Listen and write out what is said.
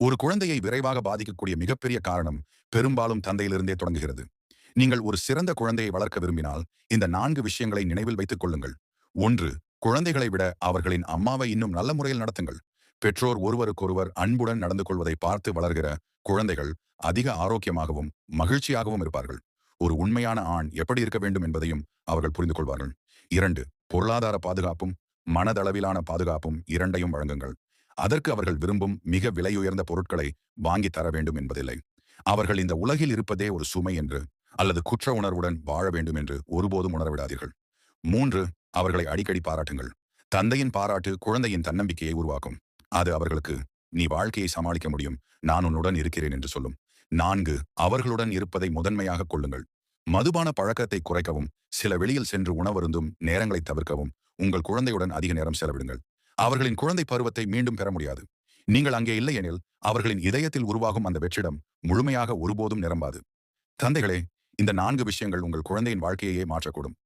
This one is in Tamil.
ஒரு குழந்தையை விரைவாக பாதிக்கக்கூடிய மிகப்பெரிய காரணம் பெரும்பாலும் தந்தையிலிருந்தே தொடங்குகிறது. நீங்கள் ஒரு சிறந்த குழந்தையை வளர்க்க விரும்பினால் இந்த 4 விஷயங்களை நினைவில் வைத்துக் கொள்ளுங்கள். 1. குழந்தைகளை விட அவர்களின் அம்மாவை இன்னும் நல்ல முறையில் நடத்துங்கள். பெற்றோர் ஒருவருக்கொருவர் அன்புடன் நடந்து கொள்வதை பார்த்து வளர்கிற குழந்தைகள் அதிக ஆரோக்கியமாகவும் மகிழ்ச்சியாகவும் இருப்பார்கள். ஒரு உண்மையான ஆண் எப்படி இருக்க வேண்டும் என்பதையும் அவர்கள் புரிந்து கொள்வார்கள். 2. பொருளாதார பாதுகாப்பும் மனதளவிலான பாதுகாப்பும் இரண்டையும் வழங்குங்கள். அதற்கு அவர்கள் விரும்பும் மிக விலையுயர்ந்த பொருட்களை வாங்கி தர வேண்டும் என்பதில்லை. அவர்கள் இந்த உலகில் இருப்பதே ஒரு சுமை என்று அல்லது குற்ற உணர்வுடன் வாழ வேண்டும் என்று ஒருபோதும் உணரவிடாதீர்கள். 3. அவர்களை அடிக்கடி பாராட்டுங்கள். தந்தையின் பாராட்டு குழந்தையின் தன்னம்பிக்கையை உருவாக்கும். அது அவர்களுக்கு நீ வாழ்க்கையை சமாளிக்க முடியும், நான் உன்னுடன் இருக்கிறேன் என்று சொல்லும். 4. அவர்களுடன் இருப்பதை முதன்மையாக கொள்ளுங்கள். மதுபான பழக்கத்தை குறைக்கவும் சில வெளியில் சென்று உணவருந்தும் நேரங்களை தவிர்க்கவும் உங்கள் குழந்தையுடன் அதிக நேரம் செலவிடுங்கள். அவர்களின் குழந்தை பருவத்தை மீண்டும் பெற முடியாது. நீங்கள் அங்கே இல்லையெனில் அவர்களின் இதயத்தில் உருவாகும் அந்த வெற்றிடம் முழுமையாக ஒருபோதும் நிரம்பாது. தந்தைகளே, இந்த 4 விஷயங்கள் உங்கள் குழந்தையின் வாழ்க்கையையே மாற்றக்கூடும்.